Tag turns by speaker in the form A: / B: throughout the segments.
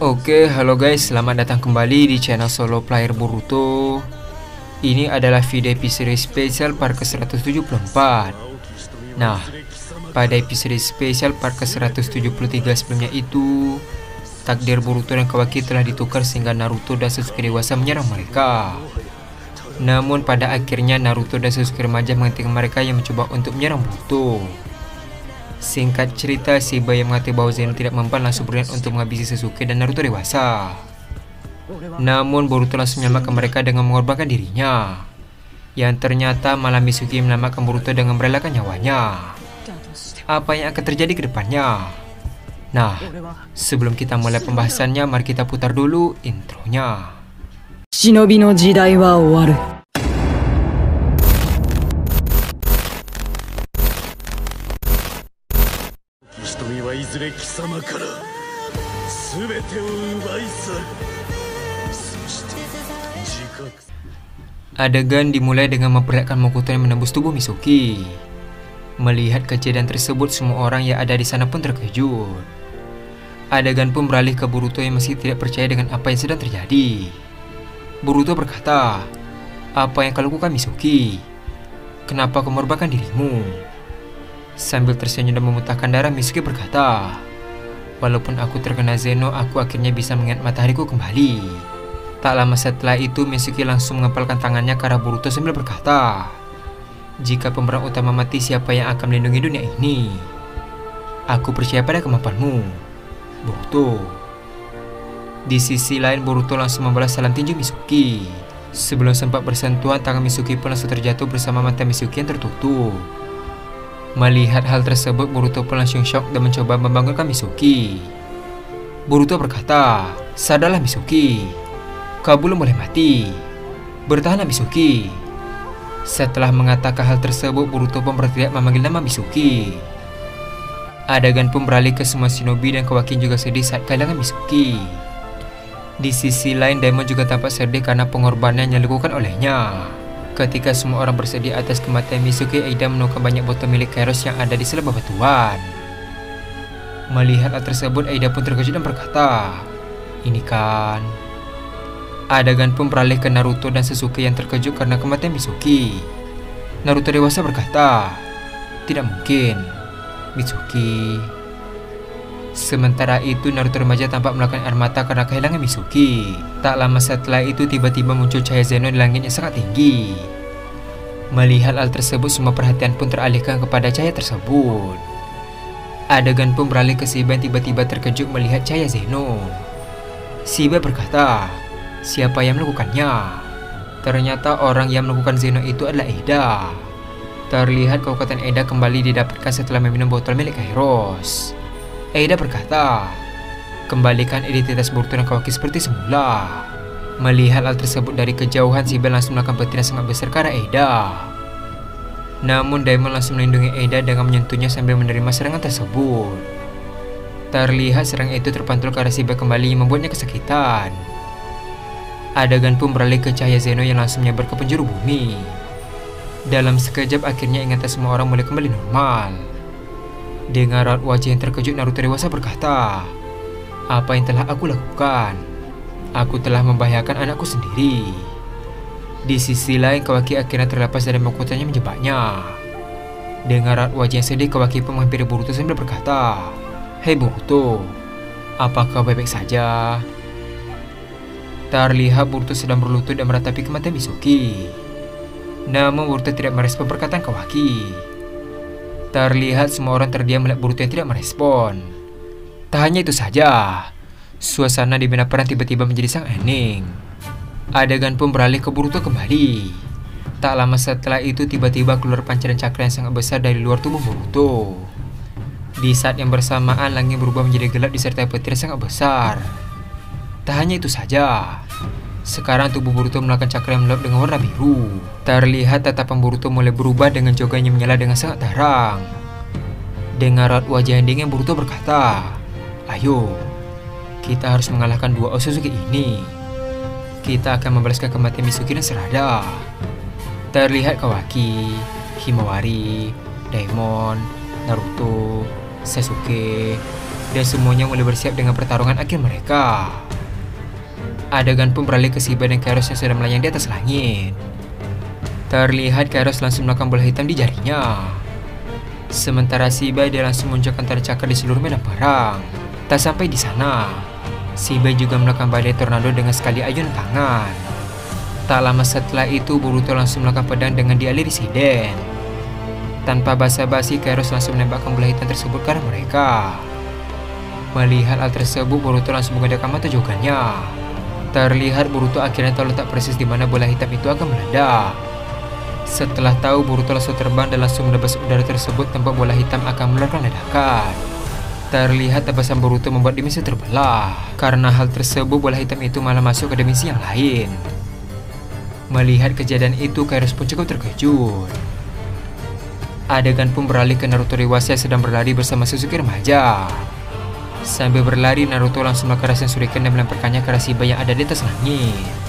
A: Oke, halo guys, selamat datang kembali di channel Solo Player Boruto. Ini adalah video episode spesial part ke-174. Nah, pada episode spesial part ke-173 sebelumnya itu, takdir Boruto dan Kawaki telah ditukar sehingga Naruto dan Sasuke dewasa menyerang mereka. Namun pada akhirnya Naruto dan Sasuke remaja menghentikan mereka yang mencoba untuk menyerang Boruto. Singkat cerita, si bayi yang mengatakan bahwa Zeno tidak mempan langsung berniat untuk menghabisi Sasuke dan Naruto dewasa. Namun Boruto langsung menyelamatkan mereka dengan mengorbankan dirinya, yang ternyata malah Mitsuki menyelamatkan Boruto dengan merelakan nyawanya. Apa yang akan terjadi ke depannya? Nah, sebelum kita mulai pembahasannya, mari kita putar dulu intronya.
B: Shinobi no jidai wa owaru.
A: Adegan dimulai dengan memperlihatkan mahkota yang menembus tubuh Mitsuki. Melihat kejadian tersebut, semua orang yang ada di sana pun terkejut. Adegan pun beralih ke Boruto yang masih tidak percaya dengan apa yang sedang terjadi. Boruto berkata, "Apa yang kau lakukan, Mitsuki? Kenapa kau mengorbankan dirimu?" Sambil tersenyum dan memuntahkan darah, Mitsuki berkata, "Walaupun aku terkena Zeno, aku akhirnya bisa mengingat matahariku kembali." Tak lama setelah itu, Mitsuki langsung mengepalkan tangannya ke arah Boruto sambil berkata, "Jika pemeran utama mati, siapa yang akan melindungi dunia ini? Aku percaya pada kemampuanmu, Boruto." Di sisi lain, Boruto langsung membalas salam tinju Mitsuki. Sebelum sempat bersentuhan, tangan Mitsuki pun langsung terjatuh bersama mata Mitsuki yang tertutup. Melihat hal tersebut, Boruto pun langsung shock dan mencoba membangunkan Mitsuki. Boruto berkata, "Sadarlah Mitsuki, kau belum boleh mati. Bertahanlah Mitsuki." Setelah mengatakan hal tersebut, Boruto pun berteriak memanggil nama Mitsuki. Adegan pun beralih ke semua shinobi dan Kawaki juga sedih saat kehilangan Mitsuki. Di sisi lain, Daimon juga tampak sedih karena pengorbanan yang dilakukan olehnya. Ketika semua orang bersedih atas kematian Mitsuki, Aida menemukan banyak botol milik Kairos yang ada di sela bebatuan. Melihat hal tersebut, Aida pun terkejut dan berkata, "Ini kan..." Adegan pun beralih ke Naruto dan Sasuke yang terkejut karena kematian Mitsuki. Naruto dewasa berkata, "Tidak mungkin, Mitsuki." Sementara itu, Naruto remaja tampak melakukan air mata karena kehilangan Mitsuki. Tak lama setelah itu, tiba-tiba muncul cahaya Zeno di langit yang sangat tinggi. Melihat hal tersebut, semua perhatian pun teralihkan kepada cahaya tersebut. Adegan pun beralih ke Shiba yang tiba-tiba terkejut melihat cahaya Zeno. Shiba berkata, "Siapa yang melakukannya?" Ternyata orang yang melakukan Zeno itu adalah Aida. Terlihat kekuatan Aida kembali didapatkan setelah meminum botol milik Kairos. Aida berkata, "Kembalikan identitas Boruto dan Kawaki seperti semula." Melihat hal tersebut dari kejauhan, Shiba langsung melakukan petir yang sangat besar ke arah Aida. Namun Daimon langsung melindungi Aida dengan menyentuhnya sambil menerima serangan tersebut. Terlihat serangan itu terpantul ke arah Shiba kembali, membuatnya kesakitan. Adegan pun beralih ke cahaya Zeno yang langsung menyebar ke penjuru bumi. Dalam sekejap, akhirnya ingatan semua orang mulai kembali normal. Dengan raut wajah yang terkejut, Naruto dewasa berkata, "Apa yang telah aku lakukan? Aku telah membahayakan anakku sendiri." Di sisi lain, Kawaki akhirnya terlepas dari mahkotanya menjebaknya. Dengan raut wajah yang sedih, Kawaki pun menghampiri Boruto sambil berkata, "Hei Boruto, apakah baik-baik saja?" Terlihat Boruto sedang berlutut dan meratapi kematian Mitsuki. Namun Boruto tidak merespon perkataan Kawaki. Terlihat semua orang terdiam melihat Boruto yang tidak merespon. Tak hanya itu saja, suasana di medan perang tiba-tiba menjadi sangat hening. Adegan pun beralih ke Boruto kembali. Tak lama setelah itu, tiba-tiba keluar pancaran cakra yang sangat besar dari luar tubuh Boruto. Di saat yang bersamaan, langit berubah menjadi gelap disertai petir yang sangat besar. Tak hanya itu saja, sekarang tubuh Boruto melakukan cakra yang melelap dengan warna biru. Terlihat tatapan Boruto mulai berubah dengan joganya menyala dengan sangat terang. Dengan raut wajah yang dingin, Boruto berkata, "Ayo, kita harus mengalahkan dua Otsutsuki ini. Kita akan membalaskan kematian Mitsuki dan Sarada." Terlihat Kawaki, Himawari, Daimon, Naruto, Sasuke, dan semuanya mulai bersiap dengan pertarungan akhir mereka. Adegan pun beralih ke Shiba dan Kairos yang sedang melayang di atas langit. Terlihat Kairos langsung melakukan bola hitam di jarinya. Sementara Shiba dia langsung munculkan tanda cakar di seluruh medan perang. Tak sampai di sana, Shiba juga melakukan badai tornado dengan sekali ayunan tangan. Tak lama setelah itu Boruto langsung melakukan pedang dengan dialiri Shiden. Tanpa basa-basi Kairos langsung menembakkan bola hitam tersebut ke arah mereka. Melihat hal tersebut Boruto langsung menggunakan mata jogannya. Terlihat Boruto akhirnya tahu letak persis di mana bola hitam itu akan meledak. Setelah tahu, Boruto langsung terbang dan langsung menebas udara tersebut tempat bola hitam akan mengeluarkan ledakan. Terlihat tebasan Boruto membuat dimensi terbelah. Karena hal tersebut, bola hitam itu malah masuk ke dimensi yang lain. Melihat kejadian itu, Kairos pun cukup terkejut. Adegan pun beralih ke Naruto dewasa yang sedang berlari bersama Sasuke remaja. Sambil berlari, Naruto langsung melakukan Rasen Shuriken dan melemparkannya ke arah Shiba yang ada di atas langit.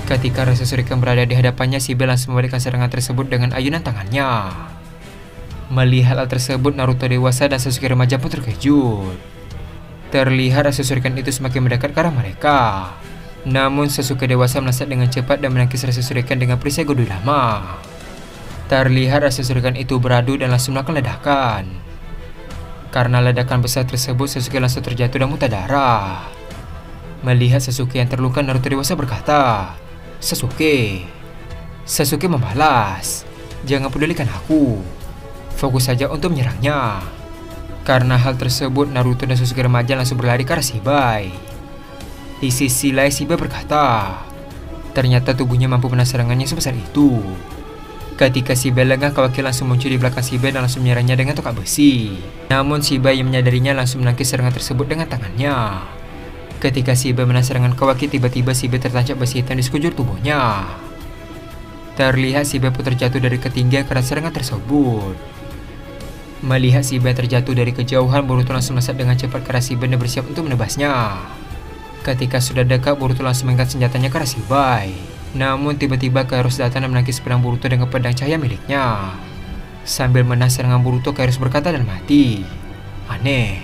A: Ketika Rasen Shuriken berada di hadapannya, Shiba langsung membalikkan serangan tersebut dengan ayunan tangannya. Melihat hal tersebut, Naruto dewasa dan Sasuke remaja pun terkejut. Terlihat Rasen Shuriken itu semakin mendekat ke arah mereka. Namun Sasuke dewasa melesat dengan cepat dan menangkis Rasen Shuriken dengan perisai Godolama. Terlihat Rasen Shuriken itu beradu dan langsung melakukan ledakan. Karena ledakan besar tersebut, Sasuke langsung terjatuh dan muntah darah. Melihat Sasuke yang terluka, Naruto dewasa berkata, Sasuke membalas, jangan pedulikan aku, fokus saja untuk menyerangnya. Karena hal tersebut, Naruto dan Sasuke remaja langsung berlari ke arah Shiba. Di sisi lain, Shiba berkata, ternyata tubuhnya mampu menahan serangannya sebesar itu. Ketika Shiba lengah, Kawaki langsung muncul di belakang Shiba dan langsung menyerangnya dengan tongkat besi. Namun Shiba yang menyadarinya langsung menangkis serangan tersebut dengan tangannya. Ketika Shiba menahan serangan Kawaki, tiba-tiba Shiba tertancap besi hitam di sekujur tubuhnya. Terlihat Shiba pun terjatuh dari ketinggian karena serangan tersebut. Melihat Shiba terjatuh dari kejauhan, Boruto langsung melesat dengan cepat ke arah Shiba dan bersiap untuk menebasnya. Ketika sudah dekat, Boruto langsung mengangkat senjatanya ke arah Shiba. Namun tiba-tiba Kairos datang dan menangkis pedang Boruto dengan pedang cahaya miliknya. Sambil menahan serangan Boruto, Kairos berkata dalam hati, aneh,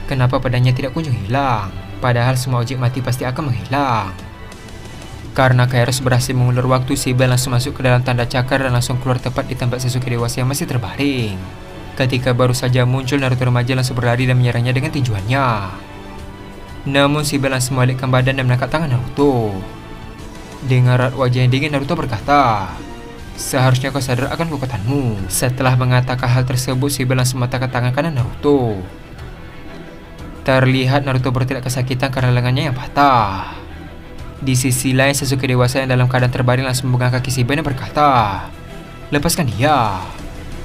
A: kenapa pedangnya tidak kunjung hilang? Padahal semua objek mati pasti akan menghilang. Karena Kairos berhasil mengulur waktu, Shiba langsung masuk ke dalam tanda cakar dan langsung keluar tepat di tempat Sasuke dewasa yang masih terbaring. Ketika baru saja muncul, Naruto remaja langsung berlari dan menyerangnya dengan tinjuannya. Namun Shiba langsung membalikkan badan dan menangkap tangan Naruto. Dengan raut wajah yang dingin, Naruto berkata, seharusnya kau sadar akan kekuatanmu. Setelah mengatakan hal tersebut, Shiba langsung mematahkan tangan kanan Naruto. Terlihat Naruto berteriak kesakitan karena lengannya yang patah. Di sisi lain, Sasuke dewasa yang dalam keadaan terbaring langsung memegang kaki Shiba dan berkata, lepaskan dia.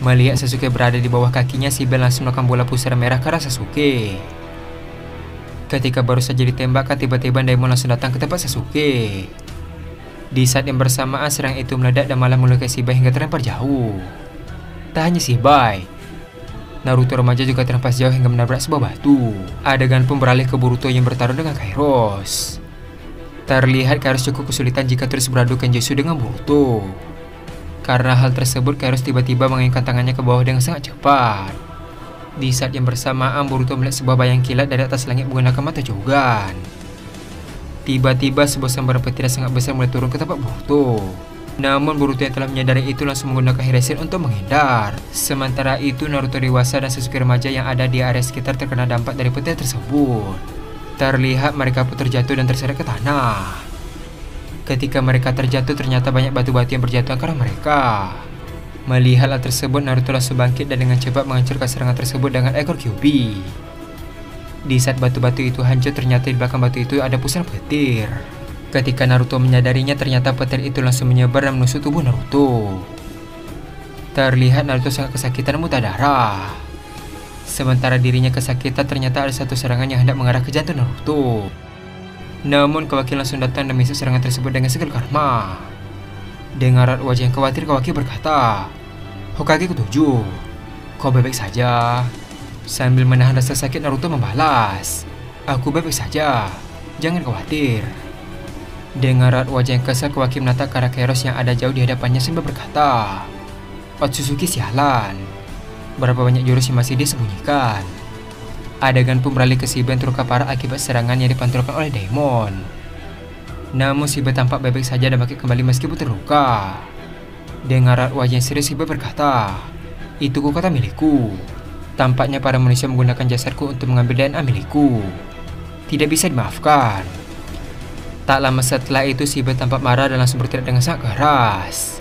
A: Melihat Sasuke berada di bawah kakinya, Shiba langsung melakukan bola pusara merah ke arah Sasuke. Ketika baru saja ditembakkan, tiba-tiba Daimon langsung datang ke tempat Sasuke. Di saat yang bersamaan, serangan itu meledak dan malah melukai Shiba hingga terlempar jauh. Tak hanya Shiba, Naruto remaja juga terhempas jauh hingga menabrak sebuah batu. Adegan pun beralih ke Boruto yang bertarung dengan Kairos. Terlihat Kairos cukup kesulitan jika terus beradu kenjutsu dengan Boruto. Karena hal tersebut, Kairos tiba-tiba mengayunkan tangannya ke bawah dengan sangat cepat. Di saat yang bersamaan, Boruto melihat sebuah bayang kilat dari atas langit menggunakan mata jogan. Tiba-tiba sebuah sambaran petir sangat besar mulai turun ke tempat Boruto. Namun Boruto yang telah menyadari itu langsung menggunakan Hiraisen untuk menghindar. Sementara itu Naruto dewasa dan Sasuke remaja yang ada di area sekitar terkena dampak dari petir tersebut. Terlihat mereka pun terjatuh dan terseret ke tanah. Ketika mereka terjatuh, ternyata banyak batu-batu yang berjatuhan ke arah mereka. Melihat hal tersebut, Naruto langsung bangkit dan dengan cepat menghancurkan serangan tersebut dengan ekor Kyuubi. Di saat batu-batu itu hancur, ternyata di belakang batu itu ada pusaran petir. Ketika Naruto menyadarinya, ternyata petir itu langsung menyebar dan menusuk tubuh Naruto. Terlihat Naruto sangat kesakitan dan muntah darah. Sementara dirinya kesakitan, ternyata ada satu serangan yang hendak mengarah ke jantung Naruto. Namun Kawaki langsung datang dan menusuk serangan tersebut dengan segala karma. Dengan raut wajah yang khawatir, Kawaki berkata, Hokage ke-7, kau baik-baik saja? Sambil menahan rasa sakit, Naruto membalas, aku baik-baik saja, jangan khawatir. Dengan raut wajah yang kesal, Kawaki menatap ke arah Kairos yang ada jauh di hadapannya sambil berkata, Otsutsuki sialan, berapa banyak jurus yang masih disembunyikan? Adegan pun beralih ke Shiba yang terluka parah akibat serangan yang dipantulkan oleh Daemon. Namun Shiba tampak baik-baik saja dan bangkit kembali meskipun terluka. Dengan raut wajah yang serius, Shiba berkata, "Itu kota milikku. Tampaknya para manusia menggunakan jasadku untuk mengambil DNA milikku. Tidak bisa dimaafkan." Tak lama setelah itu Shiba tampak marah dan langsung berteriak dengan sangat keras.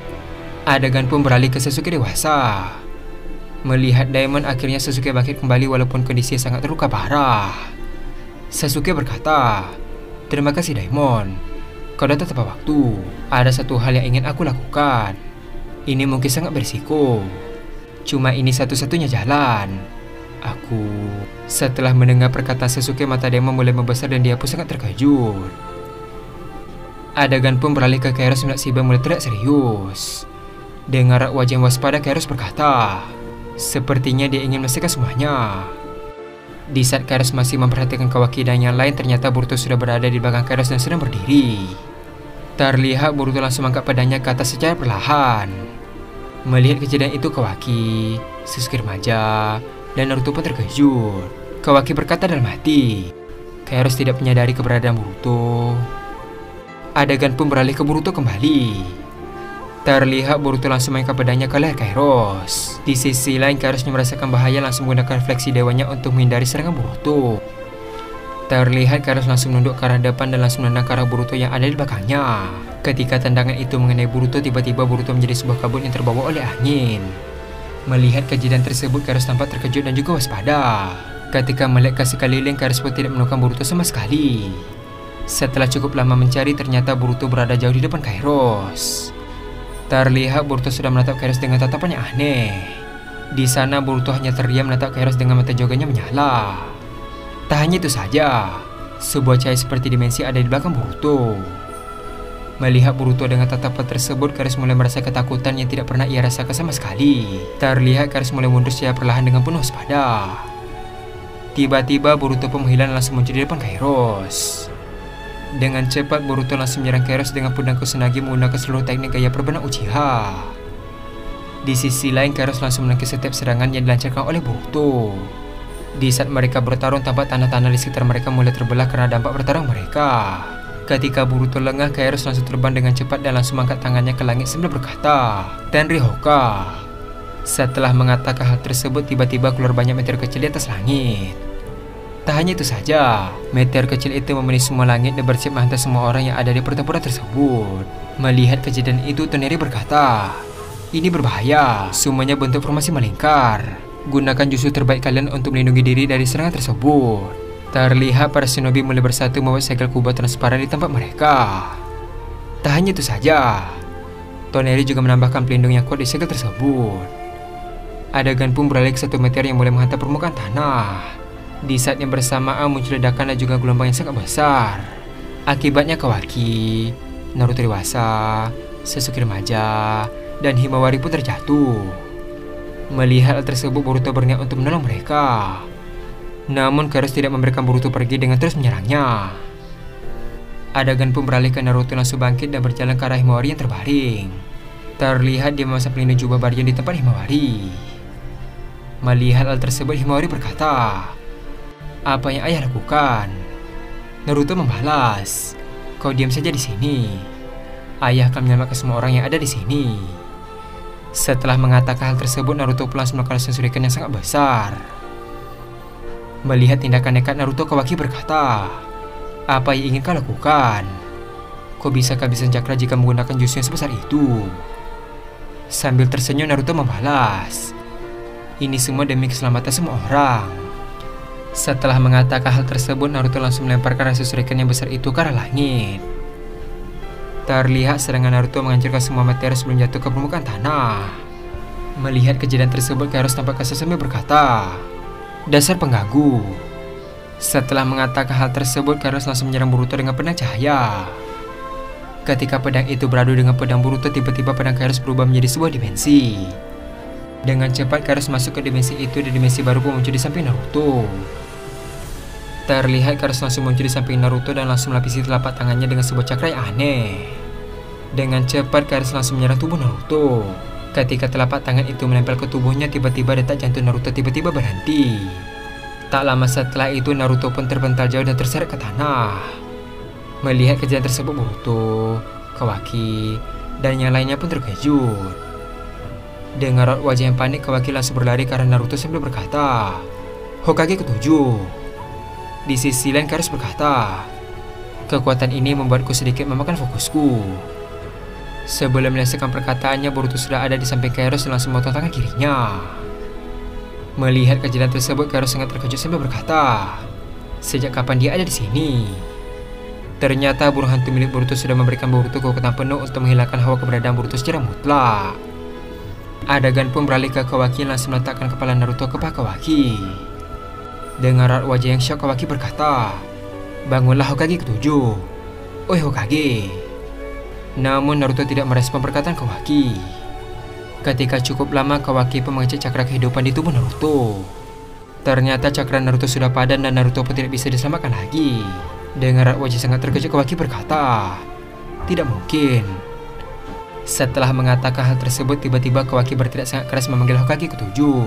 A: Adegan pun beralih ke Sasuke dewasa. Melihat Daemon, akhirnya Sasuke bangkit kembali walaupun kondisinya sangat terluka parah. Sasuke berkata, "Terima kasih Daemon. Kau datang tepat waktu. Ada satu hal yang ingin aku lakukan. Ini mungkin sangat berisiko. Cuma ini satu-satunya jalan. Setelah mendengar perkataan Sasuke, mata Daemon mulai membesar dan dia pun sangat terkejut. Adegan pun beralih ke Kairos melihat Shiba mulai teriak serius. Dengan raut wajah yang waspada, Kairos berkata, sepertinya dia ingin menyelesaikan semuanya. Di saat Kairos masih memperhatikan Kawaki dan yang lain, ternyata Boruto sudah berada di belakang Kairos dan sedang berdiri. Terlihat Boruto langsung mengangkat pedangnya ke atas secara perlahan. Melihat kejadian itu, Kawaki, Sasuke remaja, dan Naruto pun terkejut. Kawaki berkata dalam hati, Kairos tidak menyadari keberadaan Boruto. Adegan pun beralih ke Boruto kembali. Terlihat Boruto langsung mengangkat pedangnya ke leher Kairos. Di sisi lain, Kairos yang merasakan bahaya langsung menggunakan refleksi dewanya untuk menghindari serangan Boruto. Terlihat Kairos langsung menunduk ke arah depan dan langsung menendang ke arah Boruto yang ada di belakangnya. Ketika tendangan itu mengenai Boruto, tiba-tiba Boruto menjadi sebuah kabut yang terbawa oleh angin. Melihat kejadian tersebut, Kairos tampak terkejut dan juga waspada. Ketika melihat ke sekeliling, Kairos pun tidak menemukan Boruto sama sekali. Setelah cukup lama mencari, ternyata Boruto berada jauh di depan Kairos. Terlihat Boruto sudah menatap Kairos dengan tatapan yang aneh. Di sana Boruto hanya terdiam menatap Kairos dengan mata joganya menyala. Tak hanya itu saja, sebuah cahaya seperti dimensi ada di belakang Boruto. Melihat Boruto dengan tatapan tersebut, Kairos mulai merasa ketakutan yang tidak pernah ia rasakan sama sekali. Terlihat Kairos mulai mundur secara perlahan dengan penuh waspada. Tiba-tiba Boruto pun menghilang langsung muncul di depan Kairos. Dengan cepat Boruto langsung menyerang Kairos dengan pedang Kusanagi menggunakan seluruh teknik gaya perbenang Uchiha. Di sisi lain, Kairos langsung menangkis setiap serangan yang dilancarkan oleh Boruto. Di saat mereka bertarung, tampak tanah-tanah di sekitar mereka mulai terbelah karena dampak bertarung mereka. Ketika Boruto lengah, Kairos langsung terbang dengan cepat dan langsung mengangkat tangannya ke langit sambil berkata, "Tenryuhoka." Setelah mengatakan hal tersebut, tiba-tiba keluar banyak meteor kecil di atas langit. Tak hanya itu saja, meteor kecil itu memenuhi semua langit dan bersiap menghantam semua orang yang ada di pertempuran tersebut. Melihat kejadian itu, Toneri berkata, "Ini berbahaya, semuanya bentuk formasi melingkar. Gunakan jurus terbaik kalian untuk melindungi diri dari serangan tersebut." Terlihat para shinobi mulai bersatu membuat segel kubah transparan di tempat mereka. Tak hanya itu saja, Toneri juga menambahkan pelindung yang kuat di segel tersebut. Adegan pun beralih ke satu meteor yang mulai menghantam permukaan tanah. Di saat yang bersamaan muncul ledakan dan juga gelombang yang sangat besar. Akibatnya Kawaki, Naruto dewasa, Sasuke remaja, dan Himawari pun terjatuh. Melihat hal tersebut, Boruto berniat untuk menolong mereka. Namun Kairos tidak memberikan Boruto pergi dengan terus menyerangnya. Adegan pun beralih ke Naruto langsung bangkit dan berjalan ke arah Himawari yang terbaring. Terlihat dia memasang pelindung jubah Baryon di tempat Himawari. Melihat hal tersebut, Himawari berkata, "Apa yang ayah lakukan?" Naruto membalas, "Kau diam saja di sini. Ayah akan menyelamatkan semua orang yang ada di sini." Setelah mengatakan hal tersebut, Naruto pun langsung melakukan shuriken yang sangat besar. Melihat tindakan nekat Naruto, Kawaki berkata, "Apa yang ingin kau lakukan? Kau bisa kehabisan cakra jika menggunakan jurus yang sebesar itu?" Sambil tersenyum, Naruto membalas, "Ini semua demi keselamatan semua orang." Setelah mengatakan hal tersebut, Naruto langsung melemparkan rasa shuriken yang besar itu ke arah langit. Terlihat serangan Naruto menghancurkan semua meteor sebelum jatuh ke permukaan tanah. Melihat kejadian tersebut, Kairos tampak kesal sambil berkata, "Dasar pengganggu." Setelah mengatakan hal tersebut, Kairos langsung menyerang Boruto dengan pedang cahaya. Ketika pedang itu beradu dengan pedang Boruto, tiba-tiba pedang Kairos berubah menjadi sebuah dimensi. Dengan cepat Kairos masuk ke dimensi itu dan dimensi baru pun muncul di samping Naruto. Terlihat Kairos langsung muncul di samping Naruto dan langsung melapisi telapak tangannya dengan sebuah cakra yang aneh. Dengan cepat Kairos langsung menyerang tubuh Naruto. Ketika telapak tangan itu menempel ke tubuhnya, tiba-tiba detak jantung Naruto tiba-tiba berhenti. Tak lama setelah itu Naruto pun terpental jauh dan terseret ke tanah. Melihat kejadian tersebut, Boruto, Kawaki, dan yang lainnya pun terkejut. Dengan raut wajah yang panik, Kawaki langsung berlari ke arah Naruto sambil berkata, "Hokage ketujuh." Di sisi lain Kairos berkata, "Kekuatan ini membuatku sedikit memakan fokusku." Sebelum menyelesaikan perkataannya, Boruto sudah ada di samping Kairos dan langsung memotong tangan kirinya. Melihat kejadian tersebut, Kairos sangat terkejut sambil berkata, "Sejak kapan dia ada di sini?" Ternyata burung hantu milik Boruto sudah memberikan Boruto kekuatan penuh untuk menghilangkan hawa keberadaan Boruto secara mutlak. Adegan pun beralih ke Kawaki yang langsung meletakkan kepala Naruto ke paha Kawaki. Dengan raut wajah yang syok, Kawaki berkata, "Bangunlah Hokage ketujuh. Oi Hokage." Namun Naruto tidak merespon perkataan Kawaki. Ketika cukup lama, Kawaki pun mengecek cakra kehidupan di tubuh Naruto. Ternyata cakra Naruto sudah padam dan Naruto pun tidak bisa diselamatkan lagi. Dengan raut wajah sangat terkejut, Kawaki berkata, "Tidak mungkin." Setelah mengatakan hal tersebut, tiba-tiba Kawaki berteriak sangat keras memanggil Hokage ketujuh.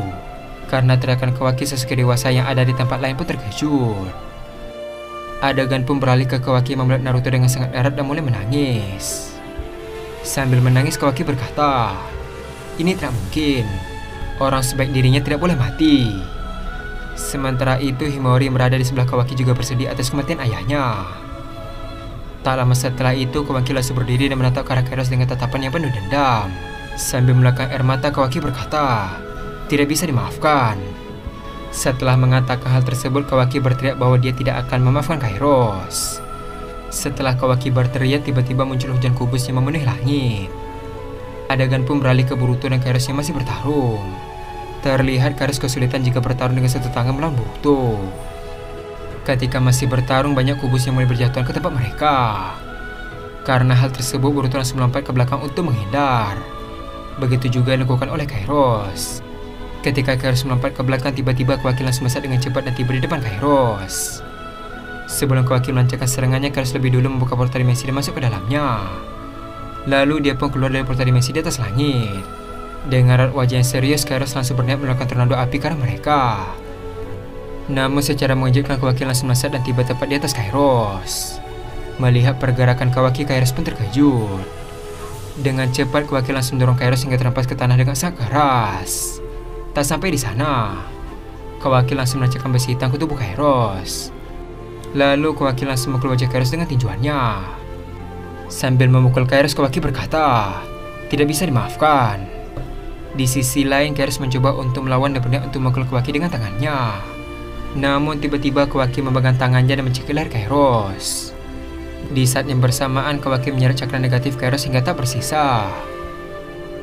A: Karena teriakan Kawaki, Sasuke dewasa yang ada di tempat lain pun terkejut. Adegan pun beralih ke Kawaki memeluk Naruto dengan sangat erat dan mulai menangis. Sambil menangis, Kawaki berkata, "Ini tidak mungkin. Orang sebaik dirinya tidak boleh mati." Sementara itu, Himawari yang berada di sebelah Kawaki juga bersedih atas kematian ayahnya. Tak lama setelah itu, Kawaki langsung berdiri dan menatap ke arah Kairos dengan tatapan yang penuh dendam. Sambil melekang air mata, Kawaki berkata, "Tidak bisa dimaafkan." Setelah mengatakan hal tersebut, Kawaki berteriak bahwa dia tidak akan memaafkan Kairos. Setelah Kawaki berteriak, tiba-tiba muncul hujan kubus yang memenuhi langit. Adegan pun beralih ke Boruto dan Kairos yang masih bertarung. Terlihat Kairos kesulitan jika bertarung dengan satu tangan melawan Boruto. Ketika masih bertarung, banyak kubus yang mulai berjatuhan ke tempat mereka. Karena hal tersebut, Boruto langsung melompat ke belakang untuk menghindar. Begitu juga yang dilakukan oleh Kairos. Ketika Kairos melompat ke belakang, tiba-tiba Kawaki langsung melesat dengan cepat dan tiba di depan Kairos. Sebelum Kawaki melancarkan serangannya, Kairos lebih dulu membuka portal dimensi dan masuk ke dalamnya. Lalu dia pun keluar dari portal dimensi di atas langit. Dengan raut wajah yang serius, Kairos langsung berniat melakukan tornado api ke arah mereka. Namun secara mengejutkan, Kawaki langsung melesat dan tiba tepat di atas Kairos. Melihat pergerakan Kawaki, Kairos pun terkejut. Dengan cepat, Kawaki langsung mendorong Kairos hingga terhempas ke tanah dengan sangat keras. Tak sampai di sana, Kawaki langsung menancapkan besi hitam ke tubuh Kairos. Lalu Kawaki langsung memukul wajah Kairos dengan tinjuannya. Sambil memukul Kairos, Kawaki berkata, "Tidak bisa dimaafkan." Di sisi lain, Kairos mencoba untuk melawan dan berniat untuk memukul Kawaki dengan tangannya. Namun tiba-tiba Kawaki memegang tangannya dan mencekik leher Kairos. Di saat yang bersamaan, Kawaki menyeret cakra negatif Kairos hingga tak bersisa.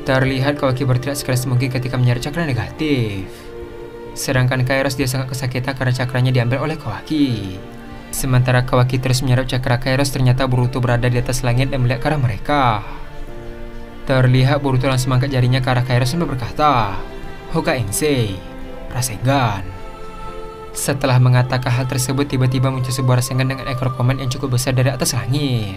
A: Terlihat Kawaki berteriak sekeras mungkin ketika menyeret cakra negatif. Sedangkan Kairos dia sangat kesakitan karena cakranya diambil oleh Kawaki. Sementara Kawaki terus menyerap cakra Kairos, ternyata Boruto berada di atas langit dan melihat ke arah mereka. Terlihat Boruto langsung mengangkat jarinya ke arah Kairos sambil berkata, "Hokage, Rasengan." Setelah mengatakan hal tersebut, tiba-tiba muncul sebuah Rasengan dengan ekor komet yang cukup besar dari atas langit.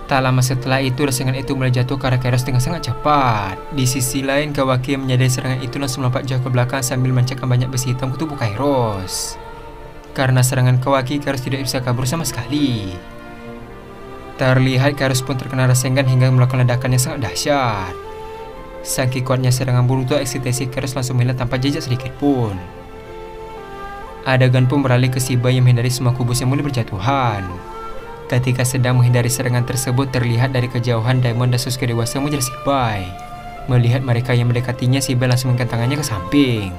A: Tak lama setelah itu, Rasengan itu mulai jatuh ke arah Kairos dengan sangat cepat. Di sisi lain, Kawaki yang menyadari serangan itu langsung melompat jauh ke belakang sambil mencakar banyak besi hitam ke tubuh Kairos. Karena serangan Kawaki, Kairos tidak bisa kabur sama sekali. Terlihat Kairos pun terkena Rasengan hingga melakukan ledakan yang sangat dahsyat. Saking kuatnya serangan Boruto, eksistensi Kairos langsung menghilang tanpa jejak sedikit pun. Adegan pun beralih ke Shibai yang menghindari semua kubus yang mulai berjatuhan. Ketika sedang menghindari serangan tersebut, terlihat dari kejauhan Daimon dan Sasuke dewasa mengejar Shibai. Melihat mereka yang mendekatinya, Shibai langsung mengangkat tangannya ke samping.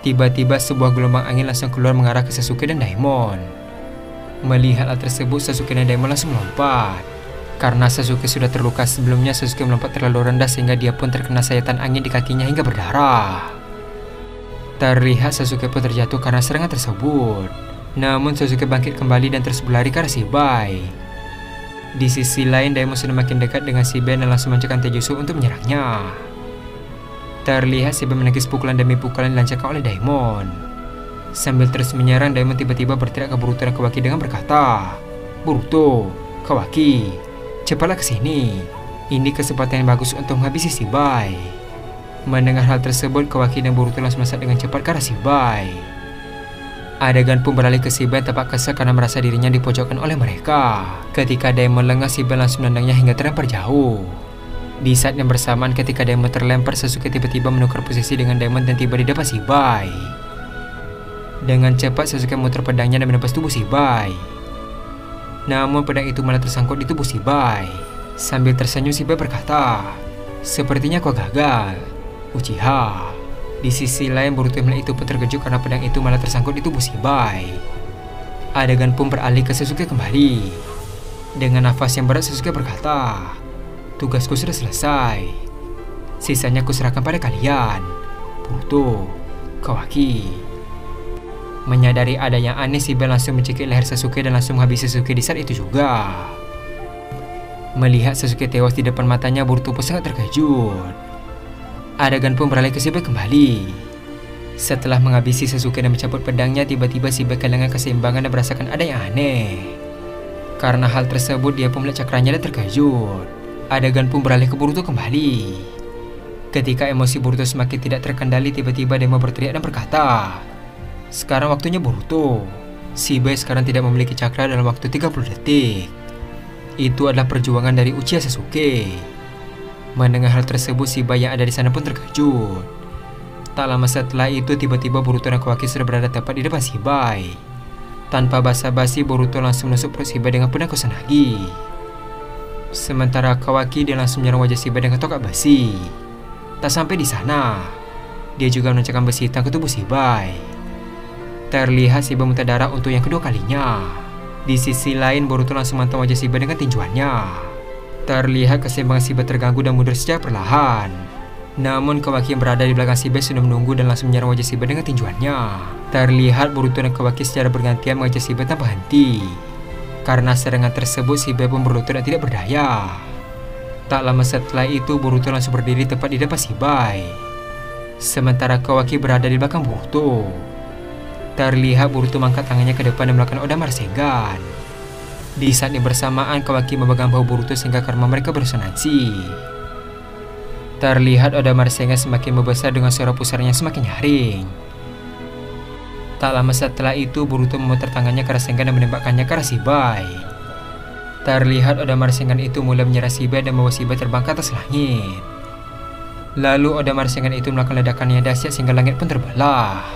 A: Tiba-tiba sebuah gelombang angin langsung keluar mengarah ke Sasuke dan Daimon. Melihat hal tersebut, Sasuke dan Daimon langsung melompat. Karena Sasuke sudah terluka sebelumnya, Sasuke melompat terlalu rendah sehingga dia pun terkena sayatan angin di kakinya hingga berdarah. Terlihat Sasuke pun terjatuh karena serangan tersebut. Namun Sasuke bangkit kembali dan terus berlari ke arah Shibai. Di sisi lain, Daimon sudah makin dekat dengan Shibai dan langsung melancarkan Taijutsu untuk menyerangnya. Terlihat Shibai menangkis pukulan demi pukulan dilancarkan oleh Daimon. Sambil terus menyerang, Daimon tiba-tiba berteriak ke Boruto dan Kawaki dengan berkata, "Boruto, Kawaki, cepatlah ke sini. Ini kesempatan yang bagus untuk menghabisi Shibai." Mendengar hal tersebut, Kawaki dan Boruto langsung melesat dengan cepat ke arah Shibai. Adegan pun beralih ke Shiba yang tampak kesal karena merasa dirinya dipojokkan oleh mereka. Ketika Daimon lengah, Shiba langsung menendangnya hingga terlempar jauh. Di saat yang bersamaan ketika Daimon terlempar, Sasuke tiba-tiba menukar posisi dengan Daimon dan tiba di depan Shiba. Dengan cepat Sasuke memutar pedangnya dan menembus tubuh Shiba. Namun pedang itu malah tersangkut di tubuh Shiba. Sambil tersenyum, Shiba berkata, "Sepertinya kau gagal, Uchiha." Di sisi lain, Boruto yang melihat itu pun terkejut karena pedang itu malah tersangkut di tubuh Shiba. Adegan pun beralih ke Sasuke kembali. Dengan nafas yang berat, Sasuke berkata, "Tugasku sudah selesai. Sisanya kuserahkan pada kalian, Boruto, Kawaki." Menyadari ada yang aneh, Shiba langsung mencekik leher Sasuke dan langsung menghabisi Sasuke di saat itu juga. Melihat Sasuke tewas di depan matanya, Boruto pun sangat terkejut. Adegan pun beralih ke Shiba kembali. Setelah menghabisi Sasuke dan mencabut pedangnya, tiba-tiba Shiba kehilangan keseimbangan dan merasakan ada yang aneh. Karena hal tersebut, dia pun melihat cakranya dan terkejut. Adegan pun beralih ke Boruto kembali. Ketika emosi Boruto semakin tidak terkendali, tiba-tiba Daimon berteriak dan berkata, "Sekarang waktunya Boruto. Shiba sekarang tidak memiliki cakra dalam waktu 30 detik. Itu adalah perjuangan dari Uchiha Sasuke." Mendengar hal tersebut, Shiba yang ada di sana pun terkejut. Tak lama setelah itu, tiba-tiba Boruto dan Kawaki sudah berada tepat di depan Shiba. Tanpa basa-basi, Boruto langsung menusuk perut Shiba dengan pedang Kusanagi. Sementara Kawaki, dia langsung menyerang wajah Shiba dengan tongkat besi. Tak sampai di sana, dia juga menancapkan besi hitam ke tubuh Shiba. Terlihat Shiba muntah darah untuk yang kedua kalinya. Di sisi lain, Boruto langsung mantau wajah Shiba dengan tinjuannya. Terlihat keseimbangan Shiba terganggu dan mundur secara perlahan. Namun Kawaki yang berada di belakang Shiba sudah menunggu dan langsung menyerang wajah Shiba dengan tinjuannya. Terlihat Boruto dan Kawaki secara bergantian mengejar Shiba tanpa henti. Karena serangan tersebut, Shiba pun berlutut dan tidak berdaya. Tak lama setelah itu, Boruto langsung berdiri tepat di depan Shiba. Sementara Kawaki berada di belakang Boruto. Terlihat Boruto mengangkat tangannya ke depan dan melakukan Oda Rasengan. Di saat yang bersamaan, Kawaki memegang bahu Boruto sehingga karma mereka beresonansi. Terlihat Oda Rasengan semakin membesar dengan suara pusarnya semakin nyaring. Tak lama setelah itu, Boruto memutar tangannya ke Rasengan dan menembakkannya ke arah Shiba. Terlihat Oda Rasengan itu mulai menyerang Shiba dan membawa Shiba terbang ke atas langit. Lalu Oda Rasengan itu melakukan ledakan yang dahsyat sehingga langit pun terbelah.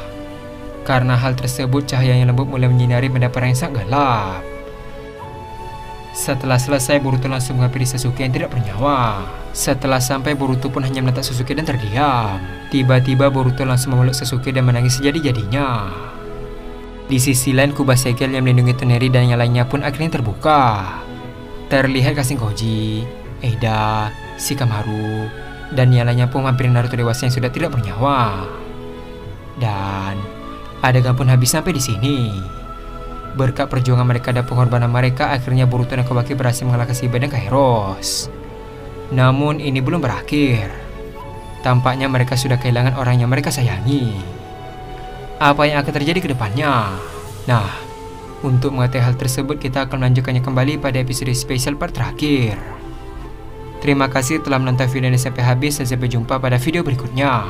A: Karena hal tersebut, cahaya yang lembut mulai menyinari benda perang yang sangat gelap. Setelah selesai, Boruto langsung menghampiri Sasuke yang tidak bernyawa. Setelah sampai, Boruto pun hanya menatap Sasuke dan terdiam. Tiba-tiba Boruto langsung memeluk Sasuke dan menangis sejadi-jadinya. Di sisi lain, kubah segel yang melindungi Toneri dan yang lainnya pun akhirnya terbuka. Terlihat Kashin Koji, Eida, Shikamaru, dan yang lainnya pun menghampiri Naruto dewasa yang sudah tidak bernyawa. Dan adegan pun habis sampai di sini. Berkat perjuangan mereka dan pengorbanan mereka, akhirnya Boruto dan Kawaki berhasil mengalahkan Shiba dan Kairos. Namun ini belum berakhir. Tampaknya mereka sudah kehilangan orang yang mereka sayangi. Apa yang akan terjadi ke depannya? Nah, untuk mengetahui hal tersebut, kita akan melanjutkannya kembali pada episode spesial part terakhir. Terima kasih telah menonton video ini sampai habis dan sampai jumpa pada video berikutnya.